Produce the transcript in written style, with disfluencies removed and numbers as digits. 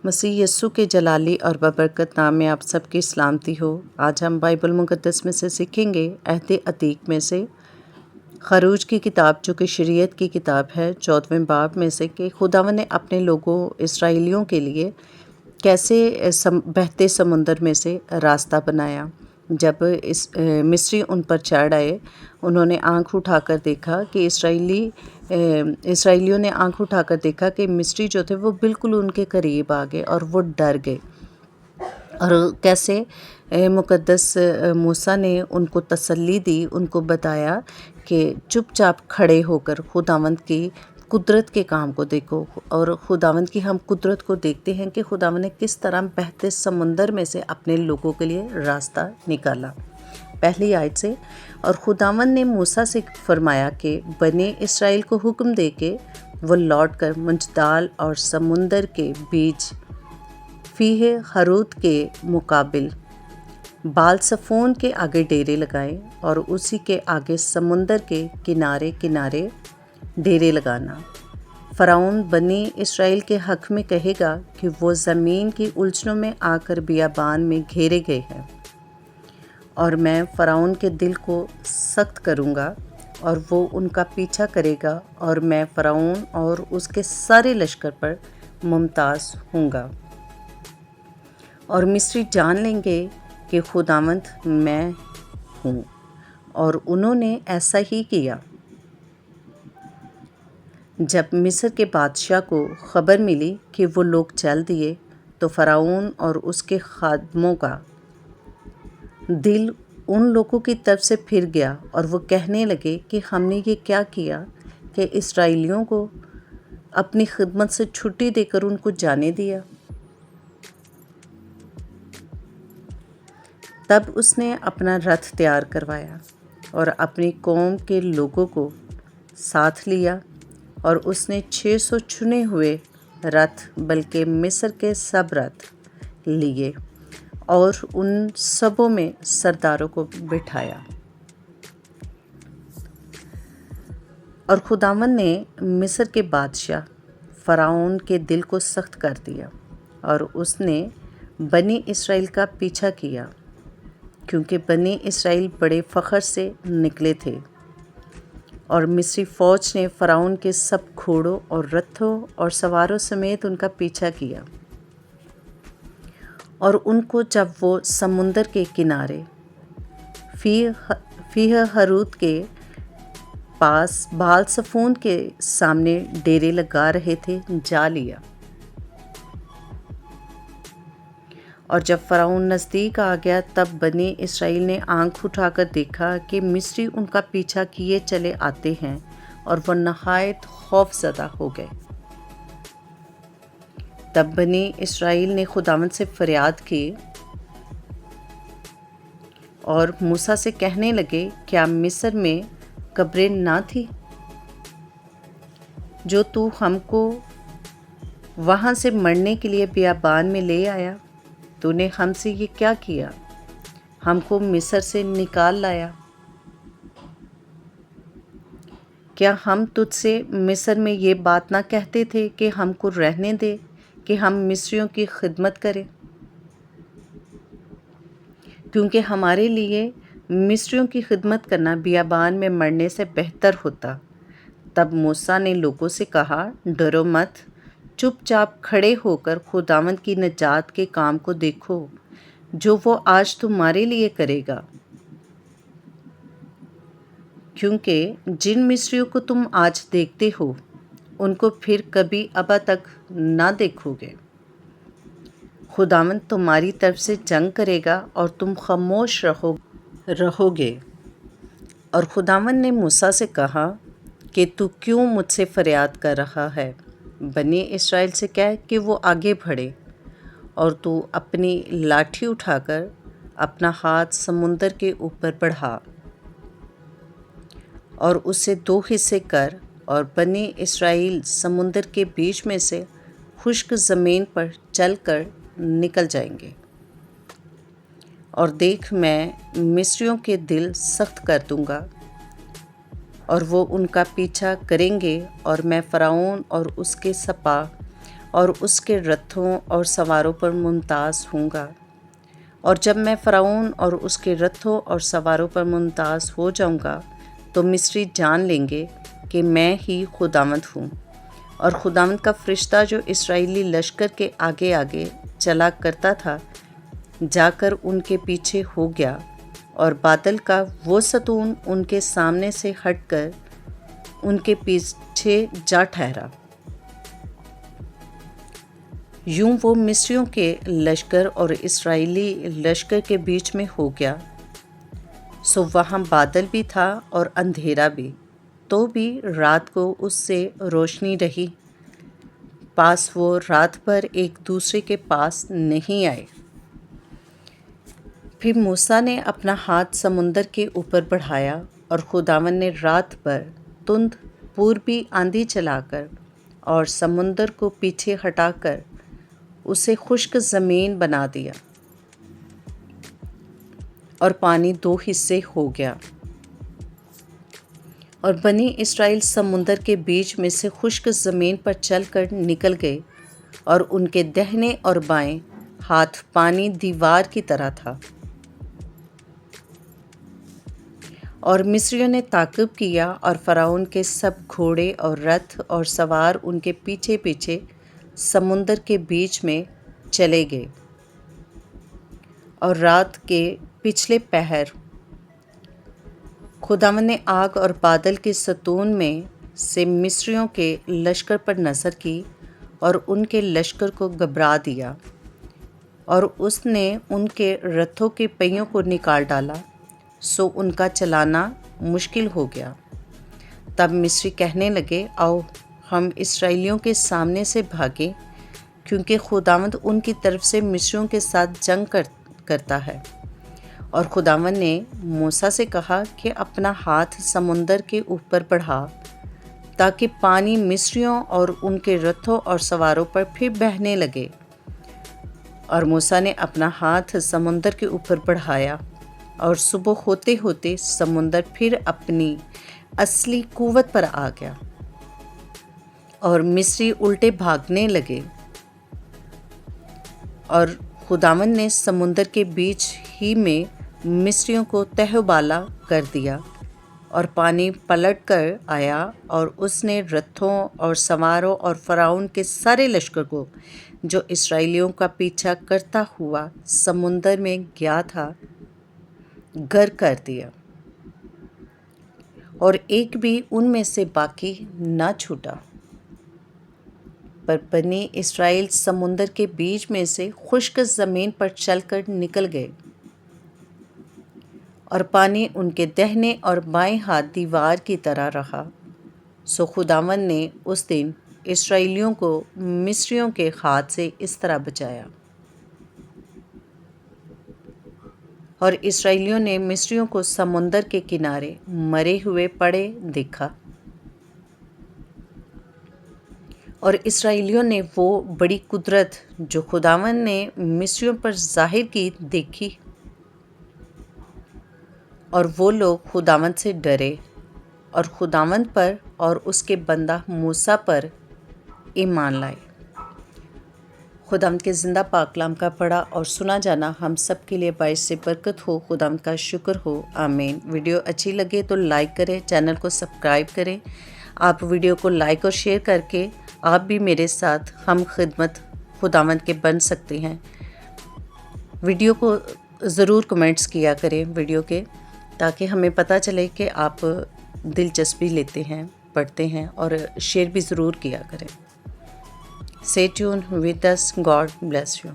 مسیح یسوع کے جلالی اور ببرکت نام میں آپ سب کی سلامتی ہو۔ آج ہم بائبل مقدس میں سے سیکھیں گے عہد عتیق میں سے خروج کی کتاب، جو کہ شریعت کی کتاب ہے، 14ویں باب میں سے کہ خداوند نے اپنے لوگوں اسرائیلیوں کے لیے کیسے بہتے سمندر میں سے راستہ بنایا۔ جب مصری ان پر چڑھ آئے، انہوں نے آنکھ اٹھا کر دیکھا کہ اسرائیلیوں نے آنکھ اٹھا کر دیکھا کہ مصری جو تھے وہ بالکل ان کے قریب آ گئے اور وہ ڈر گئے، اور کیسے مقدس موسیٰ نے ان کو تسلی دی، ان کو بتایا کہ چپ چاپ کھڑے ہو کر خداوند کی قدرت کے کام کو دیکھو۔ اور خداوند کی ہم قدرت کو دیکھتے ہیں کہ خداوند نے کس طرح بہتے سمندر میں سے اپنے لوگوں کے لیے راستہ نکالا۔ پہلی آیت سے، اور خداوند نے موسیٰ سے فرمایا کہ بنی اسرائیل کو حکم دے کہ وہ لوٹ کر مجدال اور سمندر کے بیچ فیہ ہروت کے مقابل بال صفون کے آگے ڈیرے لگائیں، اور اسی کے آگے سمندر کے کنارے کنارے ڈیرے لگانا۔ فرعون بنی اسرائیل کے حق میں کہے گا کہ وہ زمین کی الجھنوں میں آ کر بیابان میں گھیرے گئے ہیں، اور میں فرعون کے دل کو سخت کروں گا اور وہ ان کا پیچھا کرے گا، اور میں فرعون اور اس کے سارے لشکر پر ممتاز ہوں گا، اور مصری جان لیں گے کہ خداوند میں ہوں۔ اور انہوں نے ایسا ہی کیا۔ جب مصر کے بادشاہ کو خبر ملی کہ وہ لوگ چل دیے، تو فرعون اور اس کے خادموں کا دل ان لوگوں کی طرف سے پھر گیا، اور وہ کہنے لگے کہ ہم نے یہ کیا کیا کہ اسرائیلیوں کو اپنی خدمت سے چھٹی دے کر ان کو جانے دیا۔ تب اس نے اپنا رتھ تیار کروایا اور اپنی قوم کے لوگوں کو ساتھ لیا، اور اس نے 600 چنے ہوئے رتھ، بلکہ مصر کے سب رتھ لیے، اور ان سبوں میں سرداروں کو بٹھایا۔ اور خداوند نے مصر کے بادشاہ فرعون کے دل کو سخت کر دیا، اور اس نے بنی اسرائیل کا پیچھا کیا، کیونکہ بنی اسرائیل بڑے فخر سے نکلے تھے۔ اور مصری فوج نے فرعون کے سب گھوڑوں اور رتھوں اور سواروں سمیت ان کا پیچھا کیا، اور ان کو جب وہ سمندر کے کنارے فیہ ہروت کے پاس بال صفون کے سامنے ڈیرے لگا رہے تھے، جا لیا۔ اور جب فرعون نزدیک آ گیا، تب بنی اسرائیل نے آنکھ اٹھا کر دیکھا کہ مصری ان کا پیچھا کیے چلے آتے ہیں، اور وہ نہایت خوف زدہ ہو گئے۔ تب بنی اسرائیل نے خداوند سے فریاد کی اور موسیٰ سے کہنے لگے، کیا مصر میں قبریں نہ تھی جو تو ہم کو وہاں سے مرنے کے لیے بیابان میں لے آیا؟ تو نے ہم سے یہ کیا کیا؟ ہم کو مصر سے نکال لایا۔ کیا ہم تجھ سے مصر میں یہ بات نہ کہتے تھے کہ ہم کو رہنے دے کہ ہم مصریوں کی خدمت کریں؟ کیونکہ ہمارے لیے مصریوں کی خدمت کرنا بیابان میں مرنے سے بہتر ہوتا۔ تب موسیٰ نے لوگوں سے کہا، ڈرو مت، چپ چاپ کھڑے ہو کر خداوند کی نجات کے کام کو دیکھو، جو وہ آج تمہارے لیے کرے گا، کیونکہ جن مصریوں کو تم آج دیکھتے ہو، ان کو پھر کبھی ابد تک نہ دیکھو گے۔ خداوند تمہاری طرف سے جنگ کرے گا اور تم خاموش رہو گے۔ اور خداوند نے موسیٰ سے کہا کہ تو کیوں مجھ سے فریاد کر رہا ہے؟ بنی اسرائیل سے کہہ کہ وہ آگے بڑھے، اور تو اپنی لاٹھی اٹھا کر اپنا ہاتھ سمندر کے اوپر بڑھا اور اسے 2 حصے کر، اور بنی اسرائیل سمندر کے بیچ میں سے خشک زمین پر چل کر نکل جائیں گے۔ اور دیکھ، میں مصریوں کے دل سخت کر دوں گا، اور وہ ان کا پیچھا کریں گے، اور میں فرعون اور اس کے سپاہ اور اس کے رتھوں اور سواروں پر ممتاز ہوں گا، اور جب میں فرعون اور اس کے رتھوں اور سواروں پر ممتاز ہو جاؤں گا تو مصری جان لیں گے کہ میں ہی خداوند ہوں۔ اور خداوند کا فرشتہ جو اسرائیلی لشکر کے آگے آگے چلا کرتا تھا جا کر ان کے پیچھے ہو گیا، اور بادل کا وہ ستون ان کے سامنے سے ہٹ کر ان کے پیچھے جا ٹھہرا۔ یوں وہ مصریوں کے لشکر اور اسرائیلی لشکر کے بیچ میں ہو گیا۔ سو وہاں بادل بھی تھا اور اندھیرا بھی، تو بھی رات کو اس سے روشنی رہی، پاس وہ رات بھر ایک دوسرے کے پاس نہیں آئے۔ پھر موسیٰ نے اپنا ہاتھ سمندر کے اوپر بڑھایا، اور خداوند نے رات بھر تند پوربی آندھی چلا کر اور سمندر کو پیچھے ہٹا کر اسے خشک زمین بنا دیا، اور پانی دو حصے ہو گیا، اور بنی اسرائیل سمندر کے بیچ میں سے خشک زمین پر چل کر نکل گئے، اور ان کے دہنے اور بائیں ہاتھ پانی دیوار کی طرح تھا۔ اور مصریوں نے تعقیب کیا، اور فرعون کے سب گھوڑے اور رتھ اور سوار ان کے پیچھے پیچھے سمندر کے بیچ میں چلے گئے۔ اور رات کے پچھلے پہر خداوند نے آگ اور بادل کے ستون میں سے مصریوں کے لشکر پر نظر کی، اور ان کے لشکر کو گھبرا دیا، اور اس نے ان کے رتھوں کے پہیوں کو نکال ڈالا، سو ان کا چلانا مشکل ہو گیا۔ تب مصری کہنے لگے، آؤ ہم اسرائیلیوں کے سامنے سے بھاگیں، کیونکہ خداوند ان کی طرف سے مصریوں کے ساتھ جنگ کرتا ہے۔ اور خداوند نے موسیٰ سے کہا کہ اپنا ہاتھ سمندر کے اوپر بڑھا، تاکہ پانی مصریوں اور ان کے رتھوں اور سواروں پر پھر بہنے لگے۔ اور موسیٰ نے اپنا ہاتھ سمندر کے اوپر بڑھایا، اور صبح ہوتے ہوتے سمندر پھر اپنی اصلی قوت پر آ گیا، اور مصری الٹے بھاگنے لگے، اور خداوند نے سمندر کے بیچ ہی میں مصریوں کو تہہ و بالا کر دیا، اور پانی پلٹ کر آیا، اور اس نے رتھوں اور سواروں اور فرعون کے سارے لشکر کو جو اسرائیلیوں کا پیچھا کرتا ہوا سمندر میں گیا تھا غرق کر دیا، اور ایک بھی ان میں سے باقی نہ چھوٹا۔ پر بنی اسرائیل سمندر کے بیچ میں سے خشک زمین پر چل کر نکل گئے، اور پانی ان کے دہنے اور بائیں ہاتھ دیوار کی طرح رہا۔ سو خداوند نے اس دن اسرائیلیوں کو مصریوں کے ہاتھ سے اس طرح بچایا۔ اور اسرائیلیوں نے مصریوں کو سمندر کے کنارے مرے ہوئے پڑے دیکھا، اور اسرائیلیوں نے وہ بڑی قدرت جو خداوند نے مصریوں پر ظاہر کی دیکھی، اور وہ لوگ خداوند سے ڈرے، اور خداوند پر اور اس کے بندہ موسیٰ پر ایمان لائے۔ خداوند کے زندہ پاک کلام کا پڑھا اور سنا جانا ہم سب کے لیے باعث برکت ہو۔ خداوند کا شکر ہو، آمین۔ ویڈیو اچھی لگے تو لائک کریں، چینل کو سبسکرائب کریں۔ آپ ویڈیو کو لائک اور شیئر کر کے آپ بھی میرے ساتھ ہم خدمت خداوند کے بن سکتے ہیں۔ ویڈیو کو ضرور کمنٹس کیا کریں ویڈیو کے، تاکہ ہمیں پتہ چلے کہ آپ دلچسپی لیتے ہیں، پڑھتے ہیں، اور شیئر بھی ضرور کیا کریں۔ Stay tuned with us. God bless you.